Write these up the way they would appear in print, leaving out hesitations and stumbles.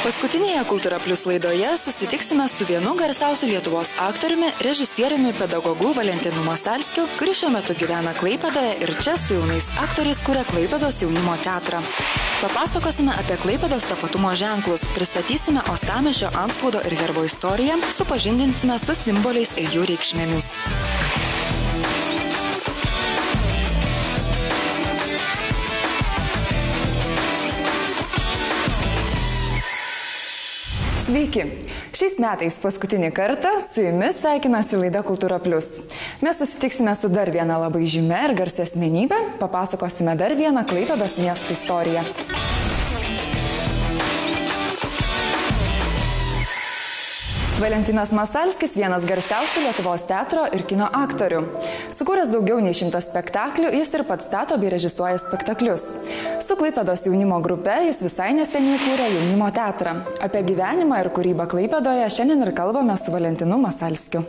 Paskutinėje Kultūra Plius laidoje susitiksime su vienu garsiausiu Lietuvos aktoriumi, režisieriumi, pedagogu Valentinu Masalskiu, kuris šiuo metu gyvena Klaipėdoje ir čia su jaunais aktoriais kuria Klaipėdos jaunimo teatrą. Papasakosime apie Klaipėdos tapatumo ženklus, pristatysime uostamiesčio antspaudo ir herbo istoriją, supažindinsime su simboliais ir jų reikšmėmis. Sveiki! Šiais metais paskutinį kartą su jumis sveikinasi laida Kultūra Plius. Mes susitiksime su dar viena labai žymia ir garsia asmenybė, papasakosime dar vieną Klaipėdos miesto istoriją. Valentinas Masalskis vienas garsiausių Lietuvos teatro ir kino aktorių. Sukūręs daugiau nei 100 spektaklių, jis ir pats stato bei režisuoja spektaklius. Su Klaipėdos jaunimo grupe jis visai neseniai kūrė jaunimo teatrą. Apie gyvenimą ir kūrybą Klaipėdoje šiandien ir kalbame su Valentinu Masalskiu.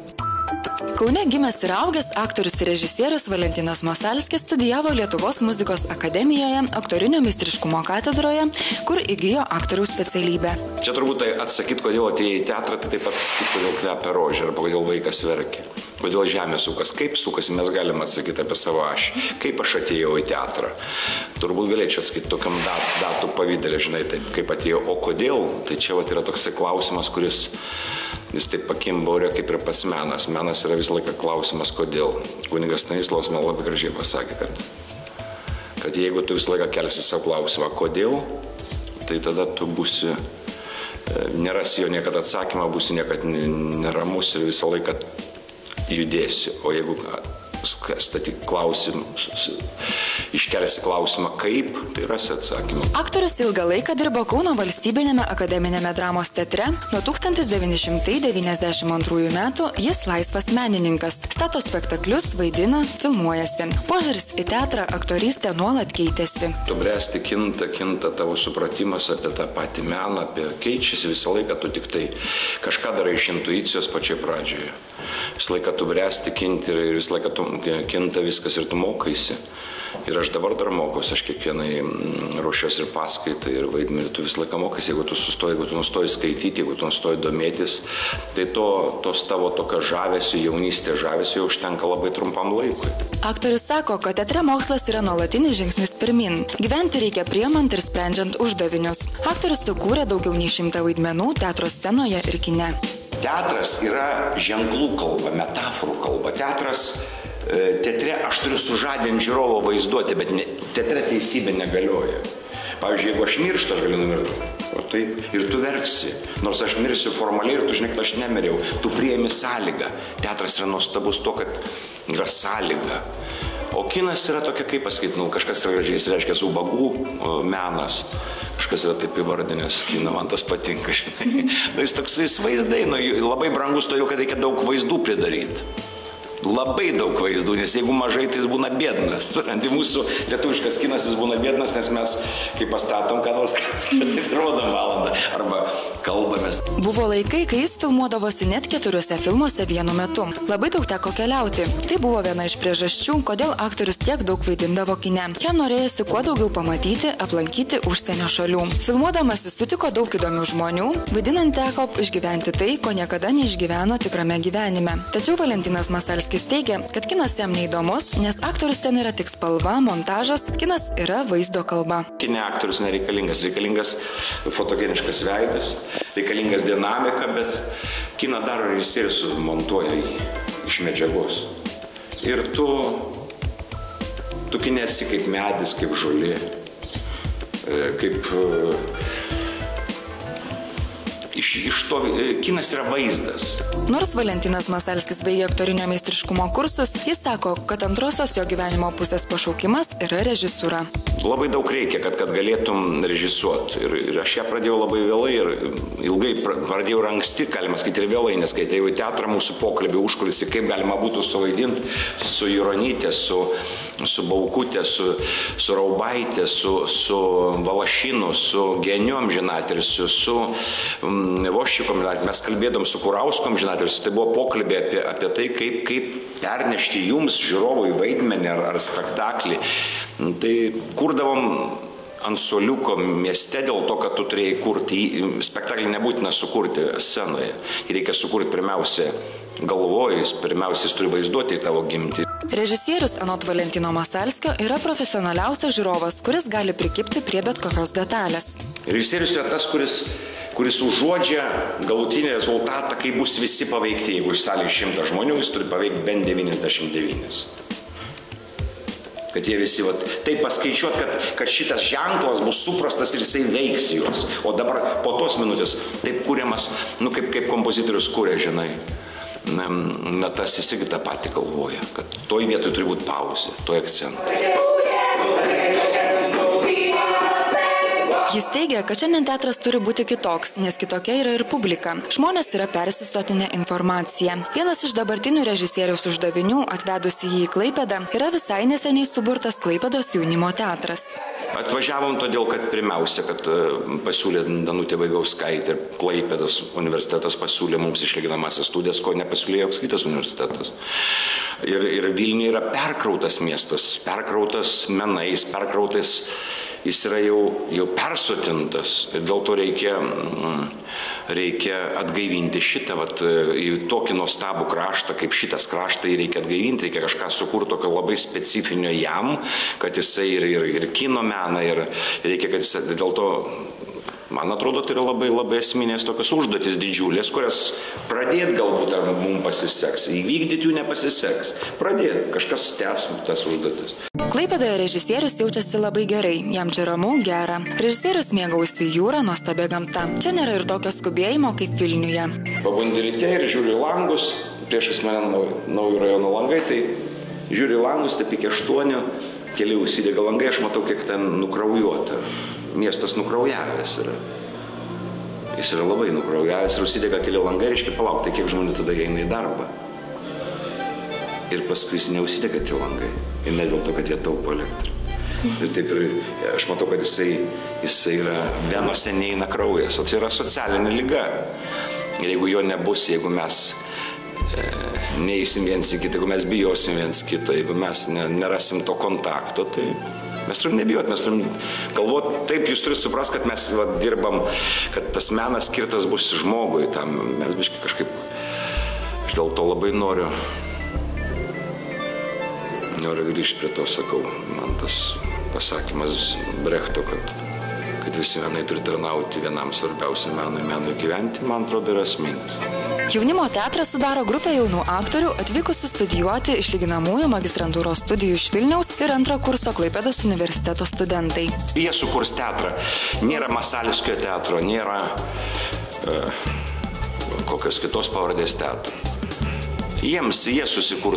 Kaune gimęs ir augęs aktorius ir režisierius Valentinas Masalskis studijavo Lietuvos muzikos akademijoje, aktorinio meistriškumo katedroje, kur įgijo aktoriaus specialybę. Čia turbūt tai atsakyti, kodėl atėjai į teatrą, tai taip pat atsakyti, kodėl kvepia rožė, arba kodėl vaikas verkia, kodėl žemė sukas, kaip sukasi, mes galime atsakyti apie savo ašį, kaip aš atėjau į teatrą. Turbūt galėčiau atsakyti tokiam datų pavidalė, žinai, taip, kaip atėjau, o kodėl, tai čia yra toksai klausimas, kuris jis taip pakimba ore kaip ir pas menas. Menas yra visą laiką klausimas, kodėl. Kunigas Stanislavas man labai gražiai pasakė, kad jeigu tu visą laiką kelsi savo klausimą, kodėl, tai tada tu būsi, nerasi jo niekada atsakymą, būsi niekad neramus ir visą laiką judėsi. O jeigu iškelsi klausimą kaip, tai rasi atsakymą. Aktorius ilgą laiką dirbo Kauno valstybinėme akademinėme dramos teatre. Nuo 1992 metų jis laisvas menininkas. Stato spektaklius, vaidina, filmuojasi. Požiūris į teatrą, aktorystę nuolat keitėsi. Tu bręsti kinta tavo supratimas apie tą patį meną, keičiasi visą laiką, tu tik tai kažką darai iš intuicijos pačioje pradžioje. Visą laiką tu bręsti kinti ir visą laiką kinta viskas ir tu mokaisi. Ir aš dabar dar mokosi, aš kiekvienai ruošiuosi ir paskaitai ir vaidmenį, tu visą laiką mokaisi, jeigu tu nustoji skaityti, jeigu tu nustoji domėtis, tai tos tavo tokio žavesio, jaunystės žavesio jau užtenka labai trumpam laikui. Aktorius sako, kad teatre mokslas yra nuolatinis žingsnis pirmin. Gyventi reikia priimant ir sprendžiant uždavinius. Aktorius sukūrė daugiau nei 100 vaidmenų teatro scenoje ir kine. Teatras yra ženklų kalba, metaforų kalba. Teatre aš turiu sužadinti žiūrovo vaizduoti, bet teatre teisybė negalioja. Pavyzdžiui, jeigu aš mirštu, aš galiu numirti. O taip, ir tu verksi. Nors aš mirsiu formaliai ir tu žinai, kad aš nemiriau. Tu priimi sąlygą. Teatras yra nuostabus to, kad yra sąlyga. O kinas yra tokia, kaip pasakyti, kažkas yra gražiai, jis reiškia ubagų menas. Kažkas yra taip įvardinęs kiną, man tas patinka, žinai. Jis toksai vaizdai, labai brangus todėl, kad reikia daug vaizdų pridaryti. Labai daug vaizdų, nes jeigu mažai, tai jis būna biednas. Tai mūsų lietuviškas kinas jis būna biednas, nes mes, kai pastatom, ką nors rodom valandą arba kalbamės. Buvo laikai, kai jis filmuodavosi net 4 filmuose vienu metu. Labai daug teko keliauti. Tai buvo viena iš priežasčių, kodėl aktorius tiek daug vaidindavo kine. Jam norėjosi kuo daugiau pamatyti, aplankyti užsienio šalių. Filmuodamas jis sutiko daug įdomių žmonių, vaidinant teko išgyventi tai, ko niekada neišgyveno tikrame gyvenime. Tačiau Valentinas Masalskis teigia, kad kinas jam neįdomus, nes aktorius ten yra tik spalva, montažas, kinas yra vaizdo kalba. Kine aktorius reikalingas fotogeniškas veidas, reikalingas dinamika, bet kiną daro režisierius montuoja iš medžiagos. Ir tu kine esi kaip medis, kaip žolė, kinas yra vaizdas. Nors Valentinas Masalskis baigė aktorinio meistriškumo kursus, jis sako, kad antrosios jo gyvenimo pusės pašaukimas yra režisūra. Labai daug reikia, kad galėtum režisuoti. Ir aš ją pradėjau labai vėlai ir ilgai pradėjau anksti, galima skaityti ir vėlai, nes kai atėjau į teatrą, mūsų pokalbį užkulisį, kaip galima būtų suvaidinti su Juronytė, su Baukutė, su Raubaitė, su Valašinu, su Geniu amžinatilsiu, su Voščiko amžinatilsiu. Mes kalbėdom su Kurausko amžinatilsiu. Tai buvo pokalbė apie tai, kaip pernešti jums žiūrovui vaidmenį ar spektaklį. Tai kurdavom ant suoliuko mieste dėl to, kad tu turėjai kurti, spektaklį nebūtina sukurti scenoje. Jį reikia sukurti pirmiausia galvojus, pirmiausia jis turi vaizduoti į tavo gimtį. Režisierius anot Valentino Masalskio yra profesionaliausias žiūrovas, kuris gali prikibti prie bet kokios detalės. Režisierius yra tas, kuris užuodžia galutinį rezultatą, kai bus visi paveikti. Jeigu iš salės 100 žmonių, jis turi paveikti bent 99. Kad jie visi, taip paskaičiuot, kad šitas ženklas bus suprastas ir jisai veiks juos. O dabar po tos minutės taip kūriamas, kaip kompozitorius kūrė, žinai. Tas jis irgi tą patį galvoja, kad toj vietoj turi būti pauzė, toj akcentai. Jis teigia, kad šiandien teatras turi būti kitoks, nes kitokia yra ir publika. Žmonės yra persisotinę informaciją. Vienas iš dabartinių režisieriaus uždavinių, atvedusi jį į Klaipėdą, yra visai neseniai suburtas Klaipėdos jaunimo teatras. Atvažiavom todėl, kad pirmiausia, kad pasiūlė Danutė Vaigauskaitė ir Klaipėdos universitetas pasiūlė mums išlyginamąsias studijas, ko nepasiūlė joks kitas universitetas. Ir Vilniuje yra perkrautas miestas, perkrautas menais, perkrautas. Jis yra jau persotintas ir dėl to reikia atgaivinti šitą, į tokį nuostabų kraštą, kaip šitas kraštą, jį reikia atgaivinti, reikia kažką sukurti tokio labai specifinio jam, kad jisai ir kino meną, ir reikia, kad jisai dėl to, man atrodo, tai yra labai, labai esminės tokios užduotis didžiulės, kurias pradėti galbūt ar mums pasiseks, įvykdyti jų nepasiseks, pradėti, kažkas tęs tas užduotis. Klaipėdoje režisierius jaučiasi labai gerai, jam čia ramu, gera. Režisierius mėgausi jūrą, nuostabia gamta. Čia nėra ir tokio skubėjimo kaip Vilniuje. Pabundi ryte ir žiūriu langus, priešais mane Naujų rajono langai, tai žiūriu langus, taip iki 8, keli užsidega langai, aš matau, kiek ten nukraujuota. Miestas nukraujavęs yra. Jis yra labai nukraujavęs ir užsidega keli langai, reiškia palauk, tai kiek žmonių tada eina į darbą. Ir paskui jis neužsidega tie langai. Ir ne dėl to, kad jie taupo elektrą. Ir taip ir aš matau, kad jisai yra venose neina kraujas. O tai yra socialinė liga. Ir jeigu jo nebus, jeigu mes neįsim viens į kitą, jeigu mes bijosim viens kitą, jeigu mes nerasim to kontakto, tai mes turim nebijoti, mes turim galvoti, taip, jūs turite suprasti, kad mes dirbam, kad tas menas skirtas bus žmogui, tam mes biškai kažkaip, aš dėl to labai noriu grįžti prie to, sakau, man tas pasakymas Brechto, kad visi menai turi tarnauti vienam svarbiausiam menui gyventi, man atrodo, yra esminis. Jaunimo teatrą sudaro grupė jaunų aktorių atvykusių studijuoti išlyginamųjų magistrantūros studijų iš Vilniaus ir antro kurso Klaipėdos universiteto studentai. Jie sukurs teatrą. Nėra Masalskio teatro, nėra kokios kitos pavardės teatro. Jie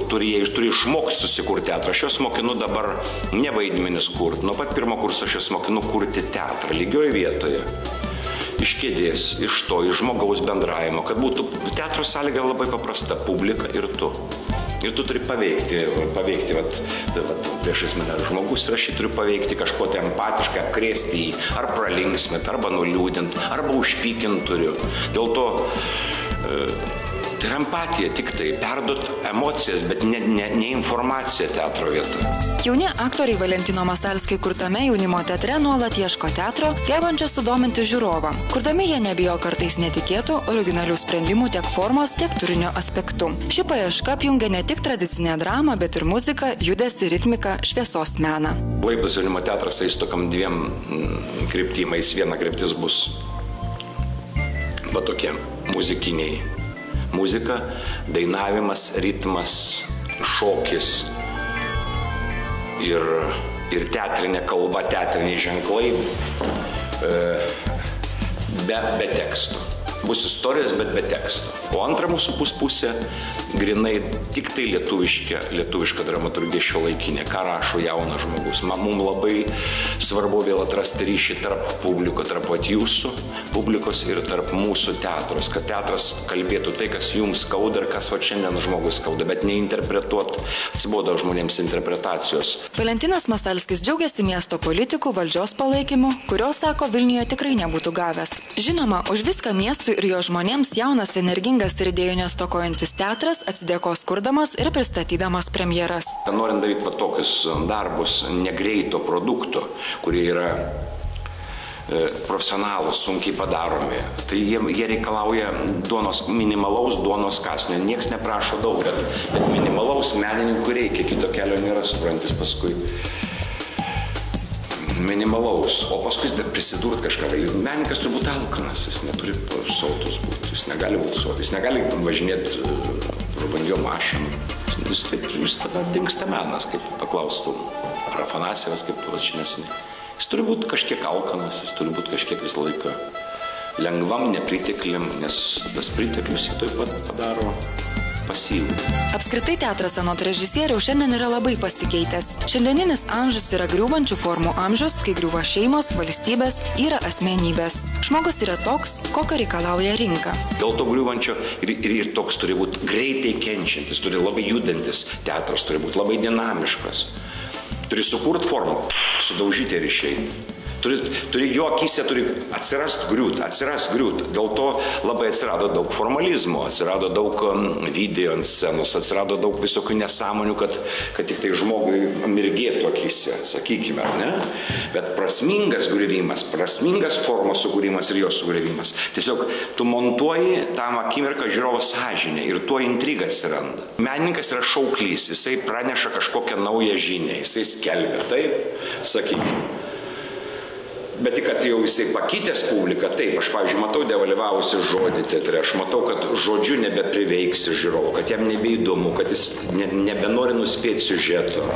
turi išmokti susikurti teatrą. Aš juos mokinu dabar ne vaidmenis kurti. Nuo pat pirmo kurso aš juos mokinu kurti teatrą lygioje vietoje. Iš kėdės, iš žmogaus bendravimo, kad būtų teatro sąlyga labai paprasta, publika ir tu. Ir tu turi paveikti priešais mane žmogus ir aš jį turiu paveikti kažko tai empatiškai, apkrėsti jį, ar pralinksmint, arba nuliūdint, arba užpykint turiu. Dėl to tai yra empatija tik tai, perduot emocijas, bet ne informacija teatro vieta. Jauni aktoriai Valentino Masalskio kurtame jaunimo teatre nuolat ieško teatro, gebančio sudominti žiūrovą. Kurdami jie nebijo kartais netikėtų, originalių sprendimų tiek formos, tiek turinio aspektų. Ši paieška apjungia ne tik tradicinę dramą, bet ir muziką, judesį, ritmiką, šviesos meną. Klaipėdos jaunimo teatras eis tokiam 2 kryptimais. Viena kryptis bus tokie muzikiniai. Muzika, dainavimas, ritmas, šokis ir teatrinė kalba, teatriniai ženklai be tekstų. Bus istorijos, bet be tekstų. O antra mūsų pusė grinai tik tai lietuviška dramaturgija šiuolaikinė, ką rašo jaunas žmogus. Mums labai svarbu vėl atrasti ryšį tarp publiko, tarp jūsų publikos ir tarp mūsų teatros, kad teatras kalbėtų tai, kas jums skauda ir kas šiandien žmogus skauda, bet neinterpretuot, atsibodo žmonėms interpretacijos. Valentinas Masalskis džiaugiasi miesto politikų valdžios palaikymu, kurio, sako, Vilniuje tikrai nebūtų gavęs. Žinoma, už viską miestui ir jo žmonėms jaunas, energingas ir idėjų nestokojantis teatras atsidėkos kurdamas ir pristatydamas premjeras. Norint daryti tokius darbus negreito produkto, kurie yra profesionalūs, sunkiai padaromi. Tai jie reikalauja minimalaus duonos kąsnio. Niekas neprašo daug, bet minimalaus menininkų reikia, kito kelio nėra, suprantis paskui. Minimalaus, o paskui prisidurt kažką. Menininkas turi būti alkanas, jis neturi sotus būti, jis negali būti sotus, jis negali važinėti prabangiom mašinom. Jis tada dingsta menas, kaip paklaustų Afanasjevas, kaip važinėsime. Jis turi būti kažkiek alkanas, jis turi būti kažkiek visą laiką lengvam, nepritekliam, nes tas priteklius jį taip pat padaro pasyvų. Apskritai teatras anot režisieriaus šiandien yra labai pasikeitęs. Šiandieninis amžius yra griūvančių formų amžius, kai griūva šeimos, valstybės, yra asmenybės. Žmogus yra toks, kokio reikalauja rinka. Dėl to griūvančio ir toks turi būti greitai kenčiantis, turi labai judantis teatras, turi būti labai dinamiškas. Turi sukurti formą, sudaužyti ir išeiti. Turi jo akyse, turi atsirast griūt. Dėl to labai atsirado daug formalizmo, atsirado daug video ant scenos, atsirado daug visokių nesąmonių, kad tik tai žmogui mirgėtų akyse, sakykime, ne? Bet prasmingas griuvimas, prasmingas formos sukūrimas ir jos sugriuvimas. Tiesiog tu montuoji tam akimirką žiūrovo sąžinę ir tuo intriga atsiranda. Menininkas yra šauklys, jisai praneša kažkokią naują žinią, jisai skelbia, taip, sakykime. Bet tik, kad jau jisai pakitęs publiką, taip, aš, pavyzdžiui, matau devalvavusi žodį teatre, aš matau, kad žodžiu nebepriveiksi žiūrovo, kad jam nebeįdomu, kad jis nebenori nuspėti siužeto.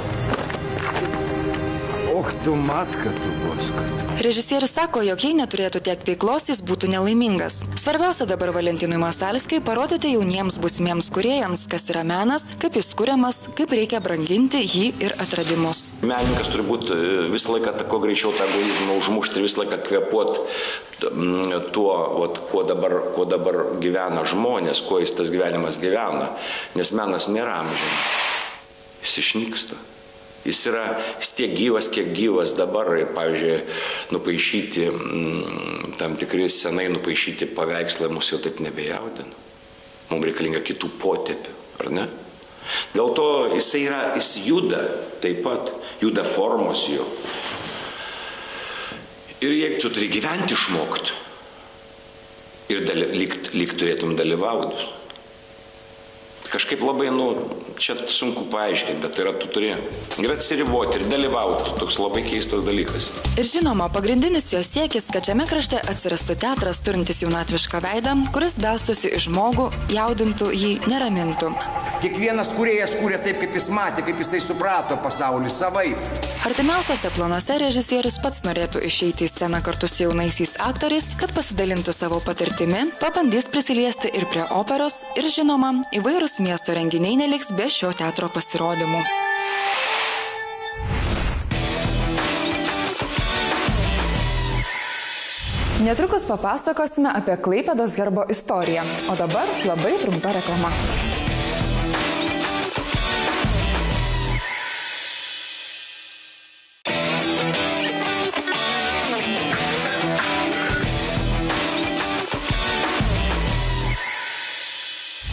Och, tu matka, tu Gospod. Režisierius sako, jog jei neturėtų tiek veiklos, jis būtų nelaimingas. Svarbiausia dabar Valentinui Masalskiui parodyti jauniems būsimiems kūrėjams, kas yra menas, kaip jis kuriamas, kaip reikia branginti jį ir atradimus. Menininkas turi būti visą laiką kuo greičiau tą egoizmą užmušti ir visą laiką kvėpuoti tuo, kuo dabar gyvena žmonės, kuo jis tas gyvenimas gyvena. Nes menas nėra amžinas. Jis išnyksta. Jis yra tiek gyvas, kiek gyvas dabar. Ir, pavyzdžiui, nupaišyti, tam tikri senai nupaišyti paveikslai mus jau taip nebejaudina. Mums reikalinga kitų potėpių, ar ne? Dėl to jis juda taip pat, juda formos jo. Ir jeigu tu turi gyventi išmokti ir lyg turėtum dalyvauti, kažkaip labai, čia sunku paaiškinti, bet tai yra, tu turi ir atsiriboti, ir dalyvauti, toks labai keistas dalykas. Ir žinoma, pagrindinis jo siekis, kad šiame krašte atsirastų teatras turintis jaunatvišką veidą, kuris belstųsi į žmogų, jaudintų jį, neramintų. Kiekvienas kūrėjas kūrė taip, kaip jis matė, kaip jisai suprato pasaulį savaip. Artimiausiose planuose režisierius pats norėtų išeiti į sceną kartu su jaunaisiais aktoriais, kad pasidalintų savo patirtimi, pabandys prisiliesti ir prie operos ir, žinoma, įvairūs miesto renginiai neliks be šio teatro pasirodymų. Netrukus papasakosime apie Klaipėdos herbo istoriją, o dabar labai trumpa reklama.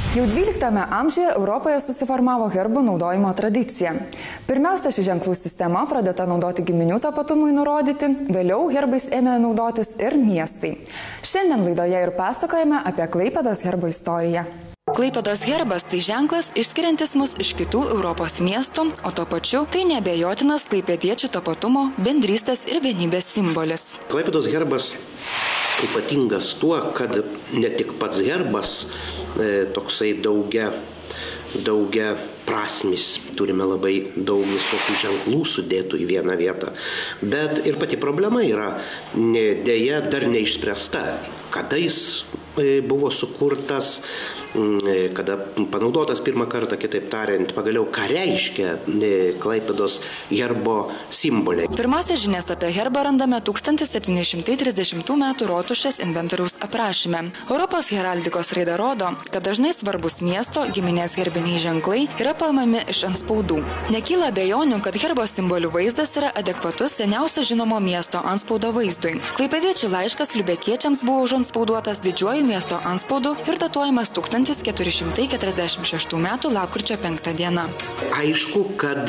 Jau 12 amžiuje Europoje susiformavo herbų naudojimo tradicija. Pirmiausia, ši ženklų sistema pradėta naudoti giminių tapatumui nurodyti, vėliau herbais ėmė naudotis ir miestai. Šiandien laidoje ir pasakojame apie Klaipėdos herbo istoriją. Klaipėdos herbas tai ženklas išskiriantis mus iš kitų Europos miestų, o tuo pačiu tai neabejotinas klaipėdiečių tapatumo, bendrystės ir vienybės simbolis. Klaipėdos herbas ypatingas tuo, kad ne tik pats herbas toksai daugia prasmis, turime labai daug visokių ženklų sudėtų į vieną vietą, bet ir pati problema yra dėja dar neišspręsta. Kada jis buvo sukurtas, kada panaudotas pirmą kartą, kitaip tariant, pagaliau, ką reiškia Klaipėdos herbo simboliai. Pirmasis žinias apie herbą randame 1730 m. Rotušės inventoriaus aprašyme. Europos heraldikos raida rodo, kad dažnai svarbus miesto giminės herbiniai ženklai yra paimami iš antspaudų. Nekyla abejonių, kad herbo simbolių vaizdas yra adekvatus seniausio žinomo miesto antspaudo vaizdui. Klaipėdiečių laiškas liubekiečiams buvo užantspauduotas didžiuoju miesto antspaudu ir datuojamas 1446 m. lapkričio 5 diena. Aišku, kad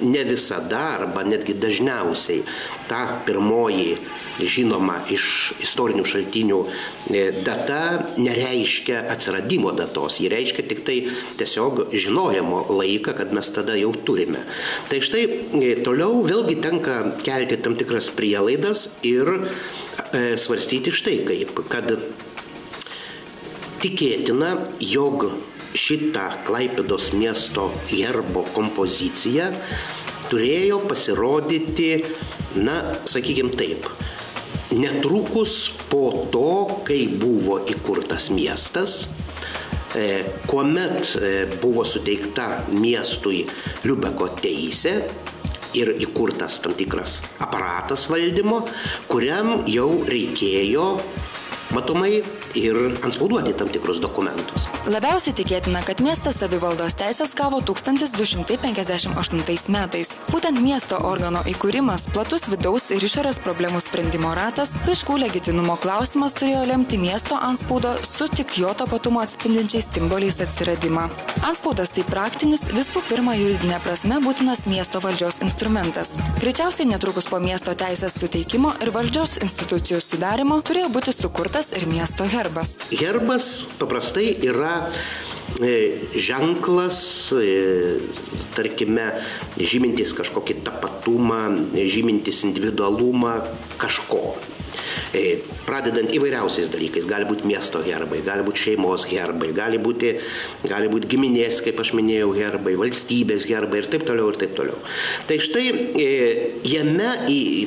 ne visada arba netgi dažniausiai ta pirmoji žinoma iš istorinių šaltinių data nereiškia atsiradimo datos, ji reiškia tik tai tiesiog žinojimo laiką, kad mes tada jau turime. Tai štai toliau vėlgi tenka kelti tam tikras prielaidas ir svarstyti štai kaip, kad tikėtina, jog šitą Klaipėdos miesto herbo kompoziciją turėjo pasirodyti, sakykime taip, netrukus po to, kai buvo įkurtas miestas, kuomet buvo suteikta miestui Liubeko teisė ir įkurtas tam tikras aparatas valdymo, kuriam jau reikėjo matomai ir antspauduoti tam tikrus dokumentus. Labiausiai tikėtina, kad miestas savivaldos teisės gavo 1258 metais. Būtent miesto organo įkūrimas, platus vidaus ir išorės problemų sprendimo ratas, laiškų legitimumo klausimas turėjo lemti miesto antspaudo su tik jo tapatumą atspindinčiais simboliais atsiradimą. Antspaudas tai praktinis, visų pirma juridinė prasme būtinas miesto valdžios instrumentas. Greičiausiai netrukus po miesto teisės suteikimo ir valdžios institucijų sudarimo turėjo būti sukurtas ir miesto herbas. Herbas paprastai yra ženklas, tarkime, žymintis kažkokį tapatumą, žymintis individualumą kažko. Pradedant įvairiausiais dalykais, gali būti miesto herbai, gali būti šeimos herbai, gali būti giminės, kaip aš minėjau, herbai, valstybės herbai ir taip toliau ir taip toliau. Tai štai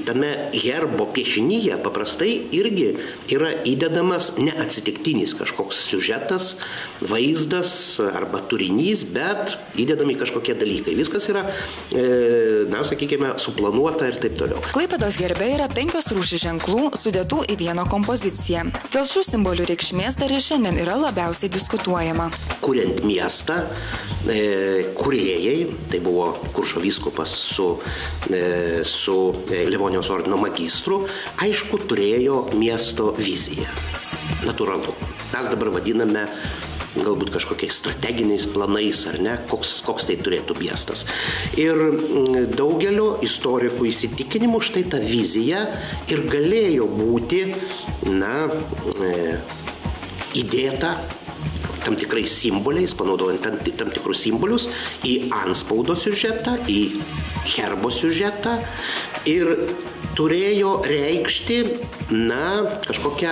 tame herbo piešinyje paprastai irgi yra įdedamas neatsitiktinis kažkoks siužetas, vaizdas arba turinys, bet įdedami kažkokie dalykai. Viskas yra, sakykime, suplanuota ir taip toliau. Klaipėdos herbe yra 5 rūšys ženklų sudėtų į vieną kompoziciją. Dėl šių simbolių reikšmės dar ir šiandien yra labiausiai diskutuojama. Kuriant miestą, kūrėjai, tai buvo Kuršo vyskupas su Livonijos ordino magistru, aišku, turėjo miesto viziją. Natūralu. Mes dabar vadiname galbūt kažkokiais strateginiais planais, ar ne, koks tai turėtų miestas. Ir daugelio istorikų įsitikinimu štai ta vizija ir galėjo būti, įdėta tam tikrais simboliais, panaudojant tam tikrus simbolius į antspaudo siužetą, į herbo siužetą ir turėjo reikšti, kažkokią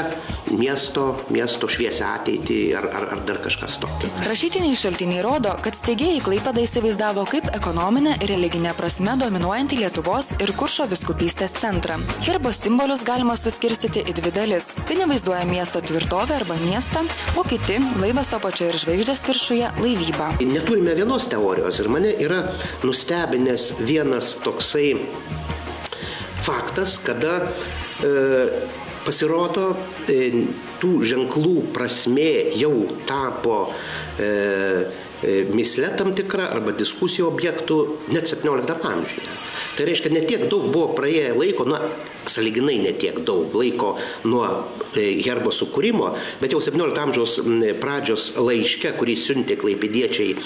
miesto šviesią ateitį ar dar kažkas tokio. Rašytiniai šaltiniai rodo, kad steigėjai Klaipėdą įsivaizdavo kaip ekonominę ir religinę prasme dominuojantį Lietuvos ir Kuršo vyskupystės centrą. Herbo simbolius galima suskirstyti į 2 dalis. Vieni vaizduoja miesto tvirtovę arba miestą, o kiti laivas apačioje ir žvaigždės viršuje laivybą. Neturime vienos teorijos ir mane yra nustebinęs vienas toksai faktas, kada pasirodo tų ženklų prasmė jau tapo misle tam tikra arba diskusijų objektų net 17 amžiuje. Tai reiškia, netiek daug buvo praėję laiko, sąlyginai netiek daug laiko nuo herbo sukūrimo, bet jau 17 amžiaus pradžios laiške, kurį siuntė klaipėdiečiai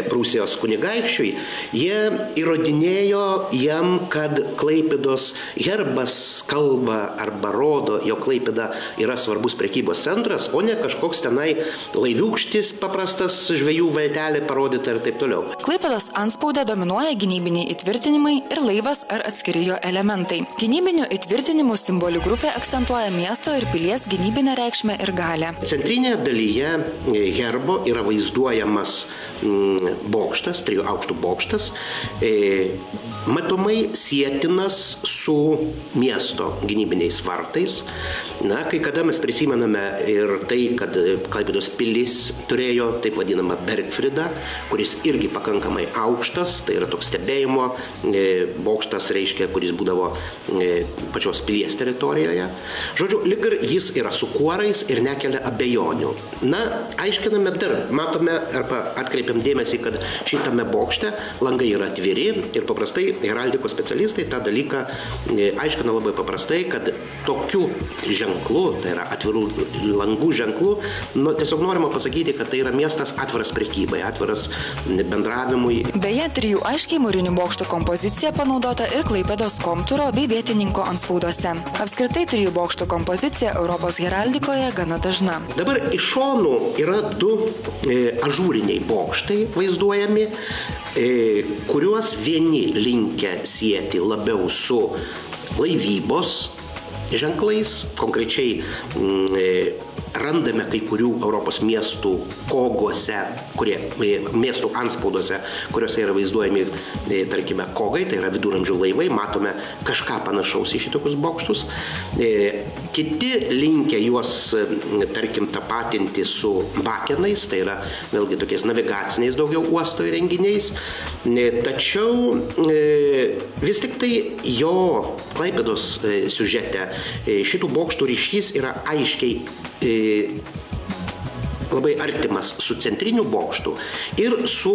Prūsijos kunigaikščiui, jie įrodinėjo jam, kad Klaipėdos herbas kalba arba rodo, jog Klaipėda yra svarbus prekybos centras, o ne kažkoks tenai laiviūkštis paprastas žvejų valtelė parodyta ir taip toliau. Klaipėdos antspaude dominuoja gynybiniai įtvirtinimai ir laivas ar atskiri jo elementai. Gynybinių įtvirtinimų simbolių grupė akcentuoja miesto ir pilies gynybinę reikšmę ir galią. Centrinėje dalyje herbo yra vaizduojamas bokštas, 3 aukštų bokštas, matomai sietinas su miesto gynybiniais vartais. Kai kada mes prisimename ir tai, kad Klaipėdos pilis turėjo taip vadinamą Bergfridą, kuris irgi pakankamai aukštas, tai yra toks stebėjimo bokštas reiškia, kuris būdavo pačios pilies teritorijoje. Žodžiu, lyg ir jis yra su kuorais ir nekelia abejonių. Na, aiškiname dar, matome arba atkreipiam dėmesį, kad šitame bokšte langai yra atviri ir paprastai heraldikos specialistai tą dalyką aiškina labai paprastai, kad tokių ženklų, tai yra atvirų langų ženklų, tiesiog norima pasakyti, kad tai yra miestas atviras prekybai, atviras bendravimui. Beje, 3 aiškiai mūrinių bokštų kompozicija panaudota ir Klaipėdos komtūro bei vietininko antspaudose. Apskritai 3 bokštų kompozicija Europos heraldikoje gana dažna. Dabar iš šonų yra 2 ažūriniai bokštai vaizduojami, kuriuos vieni linkę sieti labiau su laivybos ženklais, konkrečiai randame kai kurių Europos miestų koguose, miestų antspauduose, kuriuose yra vaizduojami, tarkime, kogai, tai yra viduramžių laivai, matome kažką panašaus į šitokius bokštus. Kiti linkę juos, tarkim, tapatinti su bakenais, tai yra vėlgi tokiais navigaciniais daugiau uosto įrenginiais, tačiau vis tik tai jo Klaipėdos siužete šitų bokštų ryšys yra aiškiai labai artimas su centriniu bokštu ir su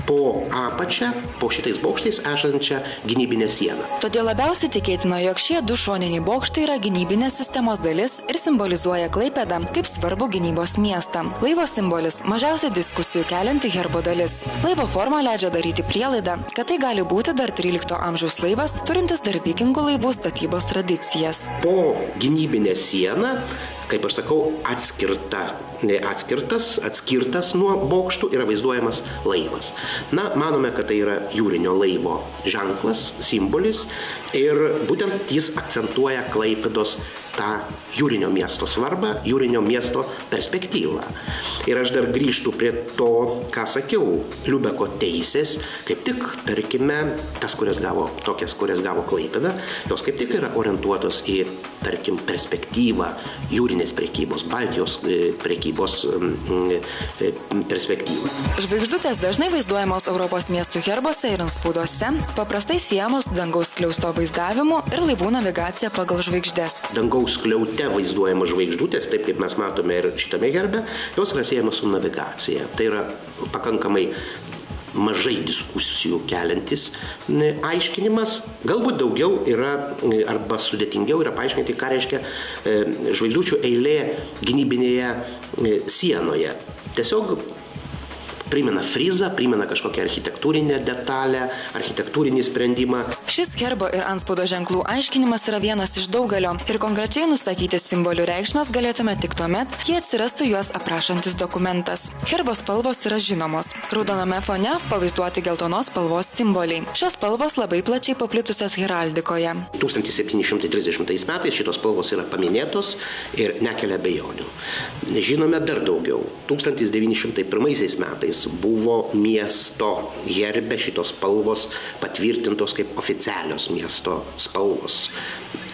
po apačia, po šitais bokštais esančia gynybinė siena. Todėl labiausiai tikėtina, jog šie 2 šoniniai bokštai yra gynybinės sistemos dalis ir simbolizuoja Klaipėdą kaip svarbų gynybos miestą. Laivo simbolis mažiausiai diskusijų kelianti herbo dalis. Laivo forma leidžia daryti prielaidą, kad tai gali būti dar 13 amžiaus laivas, turintis dar vikingų laivų statybos tradicijas. Po gynybinę sieną, kaip aš sakau, atskirtas nuo bokštų yra vaizduojamas laivas. Na, manome, kad tai yra jūrinio laivo ženklas, simbolis ir būtent jis akcentuoja Klaipėdos tą jūrinio miesto svarbą, jūrinio miesto perspektyvą. Ir aš dar grįžtu prie to, ką sakiau, Liubeko teisės, kaip tik, tarkime, tokias, kurias gavo Klaipėda, jos kaip tik yra orientuotos į, tarkim, perspektyvą jūrinės prekybos, Baltijos prekybos perspektyvą. Žvaigždutės dažnai vaizduojamos Europos miestų herbuose ir antspauduose, paprastai siejamos su dangaus skliausto vaizdavimu ir laivų navigacija pagal žvaigždes. Dangaus skliaute vaizduojamos žvaigždutės, taip kaip mes matome ir šitame herbe, jos yra siejamos su navigacija. Tai yra pakankamai mažai diskusijų keliantis aiškinimas. Galbūt daugiau yra arba sudėtingiau yra paaiškinti, ką reiškia žvaigždučių eilė gynybinėje sienoje. Tiesiog primena frizą, primena kažkokią architektūrinę detalę, architektūrinį sprendimą. Šis herbo ir antspaudo ženklų aiškinimas yra vienas iš daugelio ir konkrečiai nustatyti simbolių reikšmes galėtume tik tuomet, jei atsirastų juos aprašantis dokumentas. Herbo spalvos yra žinomos. Raudoname fone pavaizduoti geltonos spalvos simboliai. Šios spalvos labai plačiai paplitusios heraldikoje. 1730 metais šitos spalvos yra paminėtos ir nekelia abejonių. Žinome dar daugiau. 1901 metais buvo miesto herbe šitos spalvos patvirtintos kaip oficialios miesto spalvos.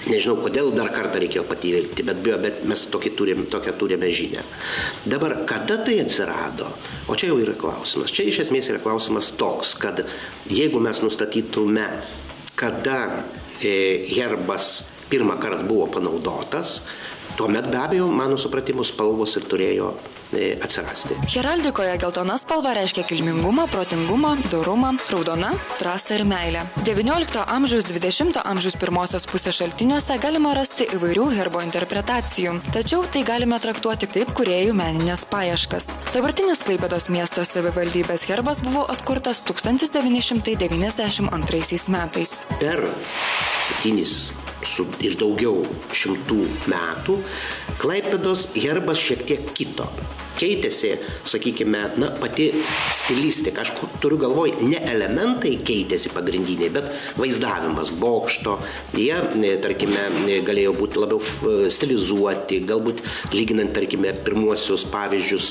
Nežinau, kodėl dar kartą reikėjo patvirtinti, bet mes tokią turime žinią. Dabar, kada tai atsirado? O čia jau yra klausimas. Čia iš esmės yra klausimas toks, kad jeigu mes nustatytume, kada herbas pirmą kartą buvo panaudotas, tuomet be abejo, mano supratimu, spalvos ir turėjo atsirasti. Heraldikoje geltona spalva reiškia kilmingumą, protingumą, dorumą, raudona – drąsą ir meilę. 19 amžiaus 20 amžiaus pirmosios pusės šaltiniuose galima rasti įvairių herbo interpretacijų, tačiau tai galime traktuoti kaip kūrėjų meninės paieškas. Dabartinis Klaipėdos miesto savivaldybės herbas buvo atkurtas 1992 metais. Per 7 ir daugiau 100 metų Klaipėdos herbas šiek tiek kito. Keitėsi, sakykime, pati stilistika. Aš turiu galvoj, ne elementai keitėsi pagrindiniai, bet vaizdavimas bokšto. Jie, tarkime, galėjo būti labiau stilizuoti, galbūt lyginant, tarkime, pirmuosius pavyzdžius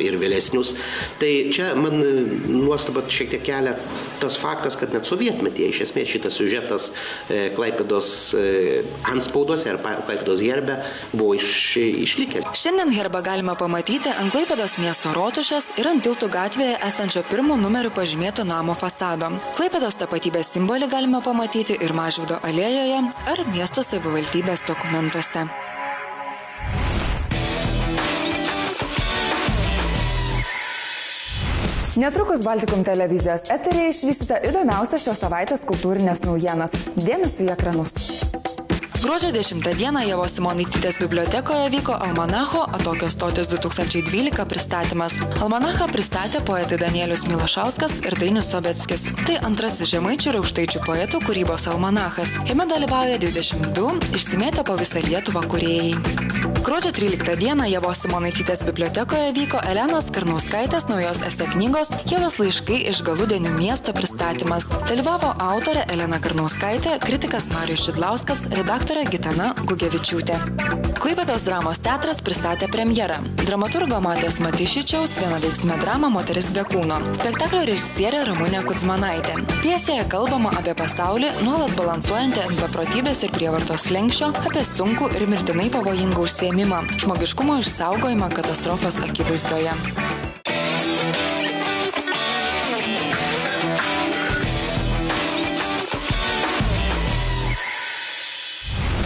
ir vėlesnius. Tai čia man nuostaba šiek tiek kelia tas faktas, kad net sovietmetyje iš esmės šitas siužetas Klaipėdos antspauduose ar Klaipėdos herbe buvo išlikęs. Šiandien herbą galima pamatyti ant Klaipėdos miesto rotušės ir ant Tiltų gatvėje esančio 1 numeriu pažymėto namo fasado. Klaipėdos tapatybės simbolį galima pamatyti ir Mažvydo alėjoje ar miesto savivaldybės dokumentuose. Netrukus Baltikum televizijos eteryje išvysite įdomiausias šios savaitės kultūrinės naujienas. Dėmesio į ekranus. Gruodžio 10 dieną Ievos Simonaitytės bibliotekoje vyko Almanacho Atokios stotis 2012 pristatymas. Almanachą pristatė poetai Danielius Milašauskas ir Dainius Sobeckis. Tai antrasis žemaičių ir aukštaičių poetų kūrybos almanachas. Jame dalyvauja 22 išsimėtę po visą Lietuvą kūrėjai. Gruodžio 13 dieną Ievos Simonaitytės bibliotekoje vyko Elenos Karnauskaitės naujos esė knygos Ievos laiškai iš Galudienių miesto pristatymas. Dalyvavo autorė Elena Karnauskaitė, kritikas Marijus Šidlauskas, redaktorė Gitana Gugevičiūtė. Klaipėdos dramos teatras pristatė premjerą. Dramaturgo Matės Matišičiaus vienaveiksmė drama Moteris be kūno. Spektaklio režisierė Ramunė Kudzmanaitė. Pjesėje kalbama apie pasaulį, nuolat balansuojantį ant beprotybės ir prievartos slenksčio, apie sunkų ir mirtinai pavojingą užsiėmimą, žmogiškumo išsaugojimą katastrofos akivaizdoje.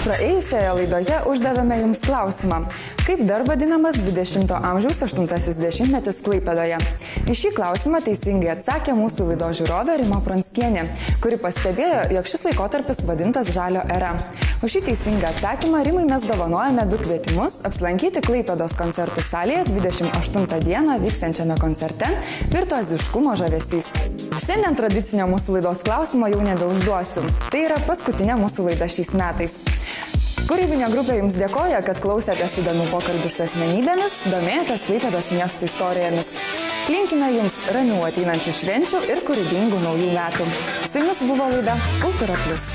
Praėjusioje laidoje uždavėme jums klausimą, kaip dar vadinamas 20 amžiaus 8 dešimtmetis Klaipėdoje. Į šį klausimą teisingai atsakė mūsų laidos žiūrovė Rima Pranskienė, kuri pastebėjo, jog šis laikotarpis vadintas Žalio era. Už šį teisingą atsakymą Rimai mes dovanojame 2 kvietimus apsilankyti Klaipėdos koncertų salėje 28 dieną vyksiančiame koncerte Virtuoziškumo žavesys. Šiandien tradicinio mūsų laidos klausimo jau nebeužduosiu. Tai yra paskutinė mūsų laida šiais metais. Kūrybinė grupė jums dėkoja, kad klausėtės įdomių pokalbių su asmenybėmis, domėjotės Klaipėdos miestų istorijomis. Linkime jums ramių ateinančių švenčių ir kūrybingų naujų metų. Su jumis buvo laida Kultūra Plius.